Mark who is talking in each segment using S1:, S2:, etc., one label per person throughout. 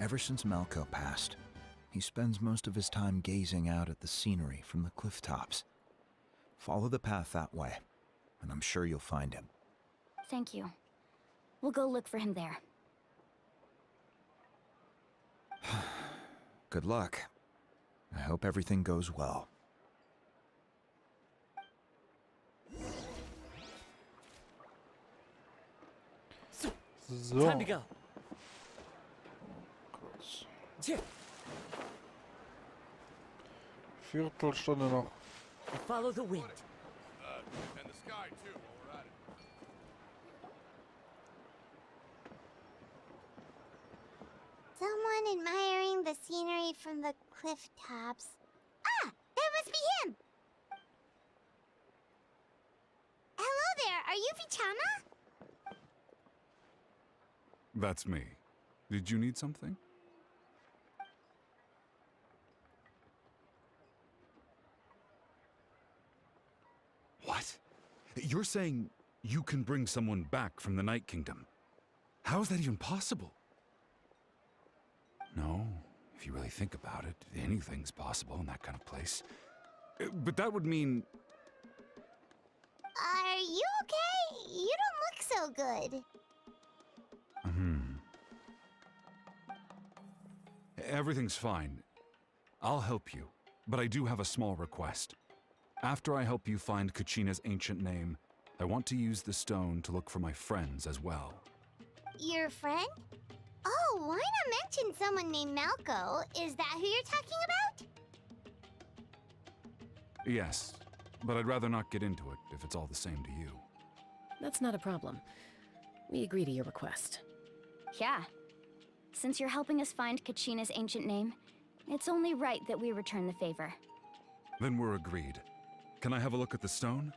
S1: Ever since Malco passed, he spends most of his time gazing out at the scenery from the cliff tops. Follow the path that way, and I'm sure you'll find him.
S2: Thank you. We'll go look for him there.
S1: Good luck. I hope everything goes well.
S3: So.
S4: Time to go.
S3: Viertelstunde noch.
S4: Follow the wind.
S5: And the sky too, while we're at it.
S6: Someone admiring the scenery from the cliff tops. Ah! That must be him! Hello there, are you Vichama?
S5: That's me. Did you need something? What? You're saying you can bring someone back from the Night Kingdom? How is that even possible? No, if you really think about it, anything's possible in that kind of place. But that would mean...
S6: Are you okay? You don't look so good.
S5: Everything's fine. I'll help you, but I do have a small request. After I help you find Kachina's ancient name, I want to use the stone to look for my friends as well.
S6: Your friend? Oh, why not mention someone named Malco? Is that who you're talking about?
S5: Yes, but I'd rather not get into it if it's all the same to you.
S7: That's not a problem. We agree to your request.
S2: Yeah. Since you're helping us find Kachina's ancient name, it's only right that we return the favor.
S5: Then we're agreed. Can I have a look at the stone?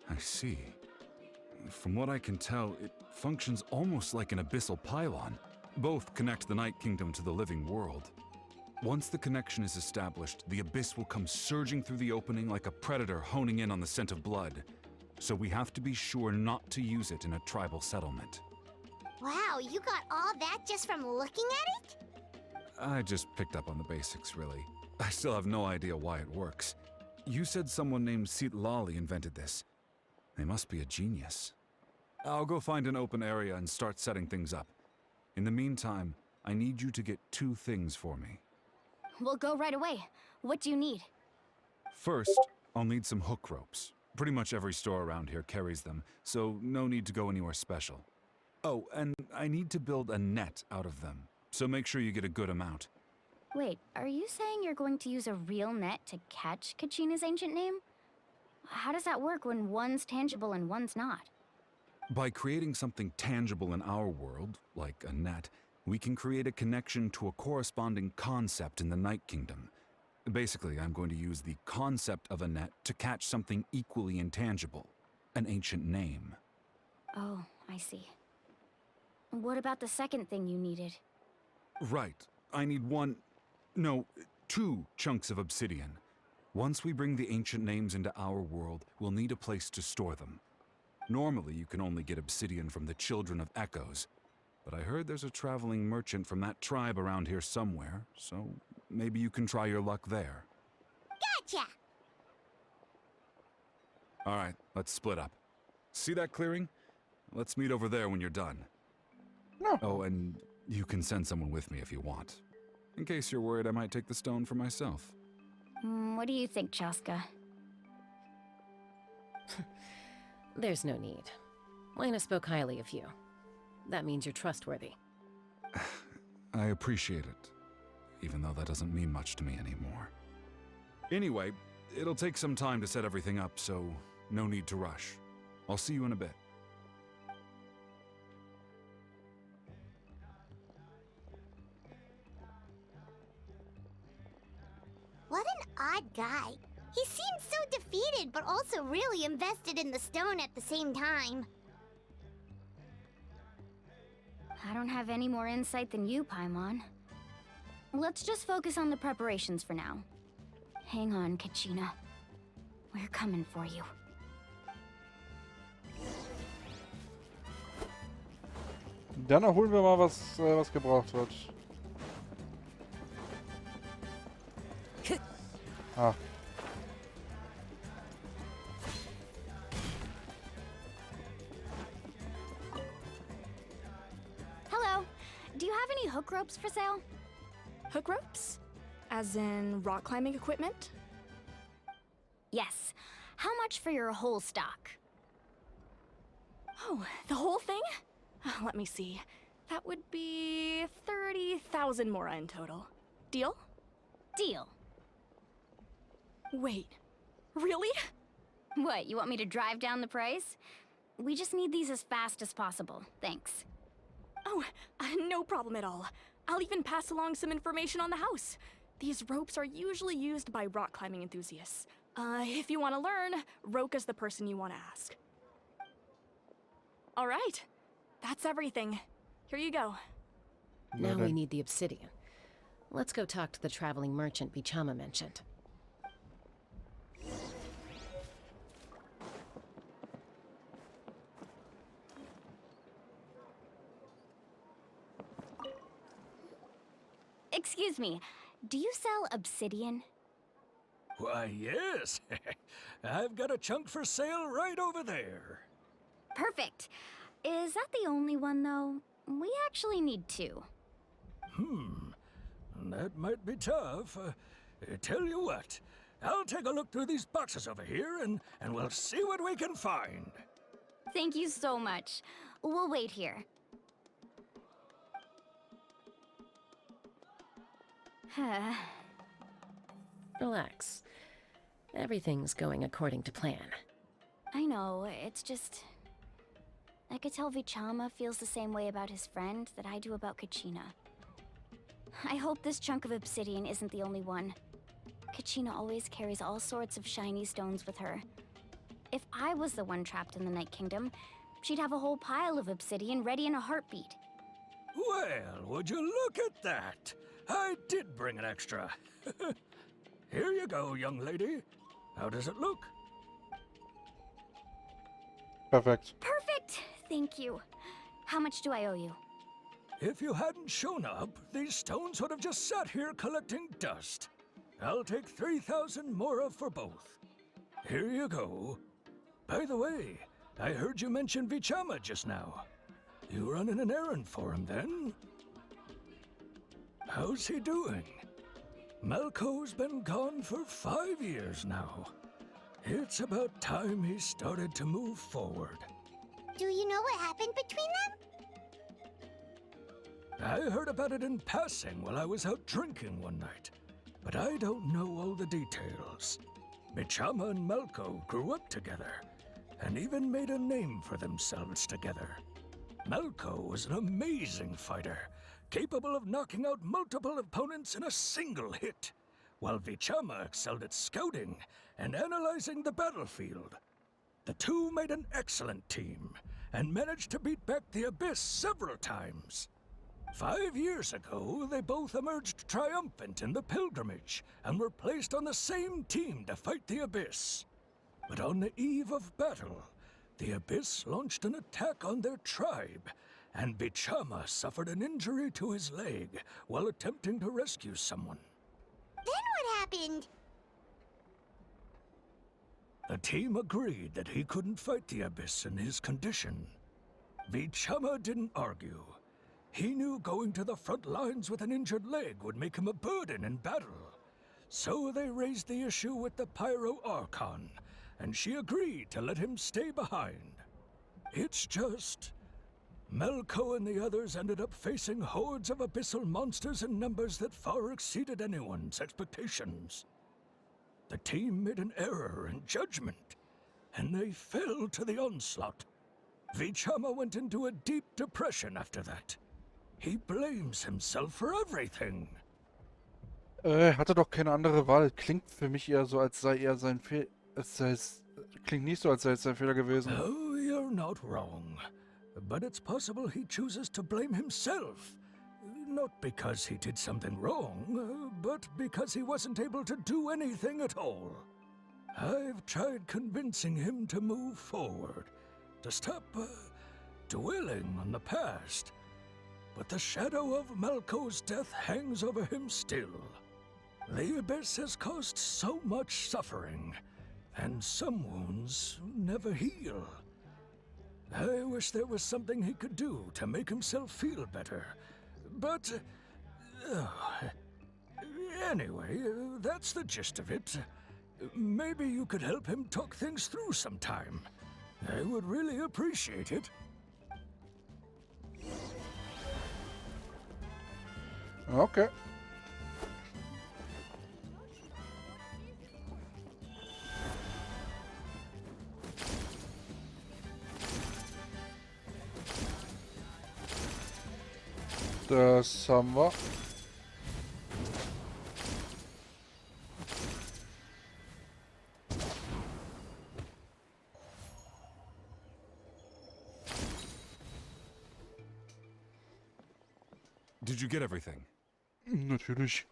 S5: I see. From what I can tell, it functions almost like an abyssal pylon. Both connect the Night Kingdom to the living world. Once the connection is established, the abyss will come surging through the opening like a predator honing in on the scent of blood. So we have to be sure not to use it in a tribal settlement.
S6: Wow, you got all that just from looking at it?
S5: I just picked up on the basics, really. I still have no idea why it works. You said someone named Lali invented this. They must be a genius. I'll go find an open area and start setting things up. In the meantime, I need you to get 2 things for me.
S2: We'll go right away. What do you need?
S5: First, I'll need some hook ropes. Pretty much every store around here carries them, so no need to go anywhere special. Oh, and I need to build a net out of them, so make sure you get a good amount.
S2: Wait, are you saying you're going to use a real net to catch Kachina's ancient name? How does that work when one's tangible and one's not?
S5: By creating something tangible in our world, like a net, we can create a connection to a corresponding concept in the Night Kingdom. Basically, I'm going to use the concept of a net to catch something equally intangible, an ancient name.
S2: Oh, I see. What about the second thing you needed?
S5: Right. I need 2 chunks of obsidian. Once we bring the ancient names into our world, we'll need a place to store them. Normally, you can only get obsidian from the Children of Echoes, but I heard there's a traveling merchant from that tribe around here somewhere, so maybe you can try your luck there.
S6: Gotcha!
S5: Alright, let's split up. See that clearing? Let's meet over there when you're done.
S3: No.
S5: Oh, and you can send someone with me if you want. In case you're worried I might take the stone for myself.
S2: What do you think, Chaska?
S7: There's no need. Lena spoke highly of you. That means you're trustworthy.
S5: I appreciate it, even though that doesn't mean much to me anymore. Anyway, it'll take some time to set everything up, so no need to rush. I'll see you in a bit.
S6: What an odd guy. He seemed so defeated, but also really invested in the stone at the same time.
S2: I don't have any more insight than you, Paimon. Let's just focus on the preparations for now. Hang on, Kachina. We're coming for you.
S3: Dann holen wir mal was gebraucht wird. Ah.
S2: Hello. Do you have any hook ropes for sale?
S4: Hook ropes? As in rock climbing equipment?
S2: Yes. How much for your whole stock?
S4: Oh, the whole thing? Let me see. That would be 30,000 mora in total. Deal?
S2: Deal.
S4: Wait, really?
S2: What, you want me to drive down the price? We just need these as fast as possible. Thanks.
S4: Oh, no problem at all. I'll even pass along some information on the house. These ropes are usually used by rock climbing enthusiasts. If you want to learn, Roka's the person you want to ask. All right, that's everything. Here you go.
S7: Now we need the obsidian. Let's go talk to the traveling merchant Vichama mentioned.
S2: Excuse me, do you sell obsidian?
S8: Why, yes. I've got a chunk for sale right over there.
S2: Perfect. Is that the only one, though? We actually need two.
S8: That might be tough. Tell you what, I'll take a look through these boxes over here and we'll see what we can find.
S2: Thank you so much. We'll wait here.
S7: Relax. Everything's going according to plan.
S2: I know, it's just... I could tell Vichama feels the same way about his friend that I do about Kachina. I hope this chunk of obsidian isn't the only one. Kachina always carries all sorts of shiny stones with her. If I was the one trapped in the Night Kingdom, she'd have a whole pile of obsidian ready in a heartbeat.
S8: Well, would you look at that? I did bring an extra. Here you go, young lady. How does it look?
S3: Perfekt.
S2: Perfect! Thank you. How much do I owe you?
S8: If you hadn't shown up, these stones would have just sat here collecting dust. I'll take 3,000 mora for both. Here you go. By the way, I heard you mention Vichama just now. You running an errand for him, then? How's he doing? Malco's been gone for 5 years now. It's about time he started to move forward.
S6: Do you know what happened between them?
S8: I heard about it in passing while I was out drinking one night, but I don't know all the details. Vichama and Malco grew up together, and even made a name for themselves together. Malco was an amazing fighter, capable of knocking out multiple opponents in a single hit, while Vichama excelled at scouting and analyzing the battlefield. The two made an excellent team, and managed to beat back the Abyss several times. 5 years ago, they both emerged triumphant in the pilgrimage, and were placed on the same team to fight the Abyss. But on the eve of battle, the Abyss launched an attack on their tribe, and Vichama suffered an injury to his leg while attempting to rescue someone.
S6: Then what happened?
S8: The team agreed that he couldn't fight the Abyss in his condition. Vichama didn't argue. He knew going to the front lines with an injured leg would make him a burden in battle. So they raised the issue with the Pyro Archon, and she agreed to let him stay behind. It's just... Malco and the others ended up facing hordes of abyssal monsters in numbers that far exceeded anyone's expectations. The team made an error in judgment, and they fell to the onslaught. Vichama went into a deep depression after that. He blames himself for everything.
S3: Hatte doch keine andere Wahl. Klingt für mich eher so, als sei er sein Klingt nicht so, als sei es sein Fehler gewesen.
S8: Oh, you're not wrong. but it's possible he chooses to blame himself. Not because he did something wrong, but because he wasn't able to do anything at all. I've tried convincing him to move forward, to stop dwelling on the past. But the shadow of Malco's death hangs over him still. The Abyss has caused so much suffering, and some wounds never heal. I wish there was something he could do to make himself feel better. But, anyway, that's the gist of it. Maybe you could help him talk things through sometime. I would really appreciate it.
S3: Okay. Das haben wir.
S5: Did you get everything?
S3: Natürlich.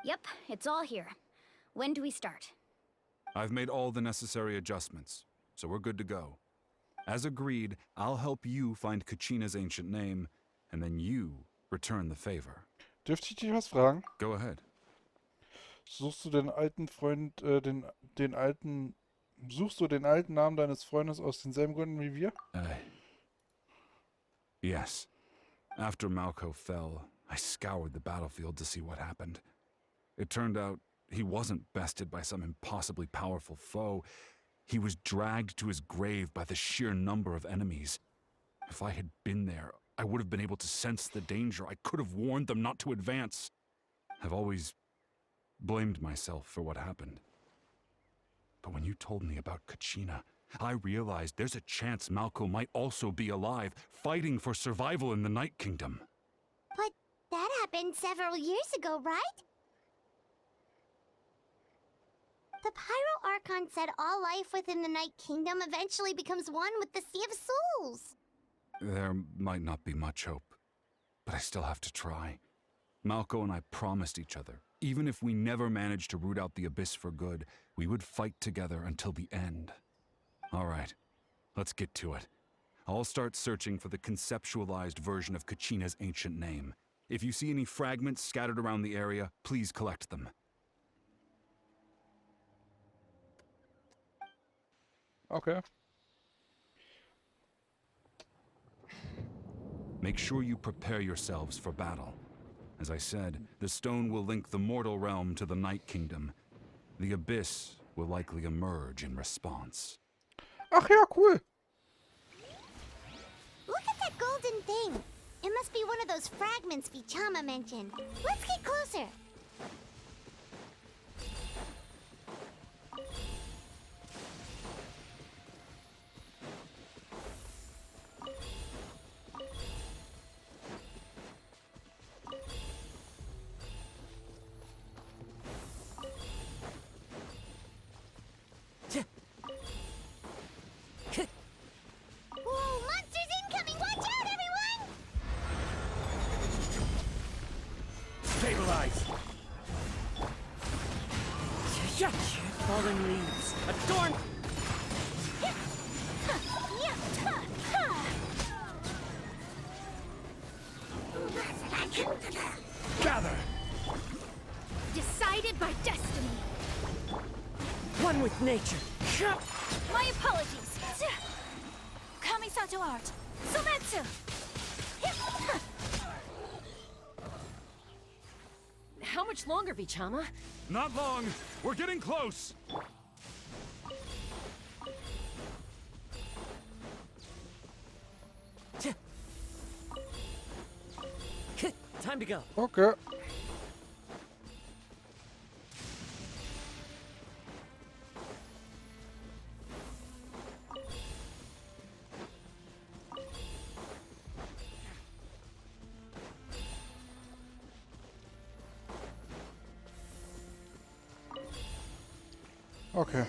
S2: Yep, it's all here. When do we start?
S5: I've made all the necessary adjustments, so we're good to go. As agreed, I'll help you find Kachina's ancient name, and then you return the favor.
S3: Dürfte ich dich was fragen?
S5: Go ahead.
S3: Suchst du den alten Freund, suchst du den alten Namen deines Freundes aus denselben Gründen wie wir?
S5: Yes. After Malco fell, I scoured the battlefield to see what happened. It turned out he wasn't bested by some impossibly powerful foe. He was dragged to his grave by the sheer number of enemies. If I had been there, I would have been able to sense the danger. I could have warned them not to advance. I've always blamed myself for what happened. But when you told me about Kachina, I realized there's a chance Malco might also be alive, fighting for survival in the Night Kingdom.
S6: But that happened several years ago, right? The Pyro Archon said all life within the Night Kingdom eventually becomes one with the Sea of Souls.
S5: There might not be much hope, but I still have to try. Malco and I promised each other, even if we never managed to root out the Abyss for good, we would fight together until the end. All right, let's get to it. I'll start searching for the conceptualized version of Kachina's ancient name. If you see any fragments scattered around the area, please collect them.
S3: Okay.
S5: Make sure you prepare yourselves for battle. As I said, the stone will link the mortal realm to the Night Kingdom. The Abyss will likely emerge in response.
S3: Ach ja, cool.
S6: Look at that golden thing. It must be one of those fragments Vichama mentioned. Let's get closer. Whoa, monsters incoming! Watch out, everyone!
S8: Stabilize!
S7: Fallen leaves. Adorn!
S8: Gather!
S2: Decided by destiny.
S7: One with nature.
S2: My apologies. Kamisato art. Sometsu.
S7: How much longer, Vichama?
S5: Not long! We're getting close!
S7: Time to go.
S3: Okay. Okay.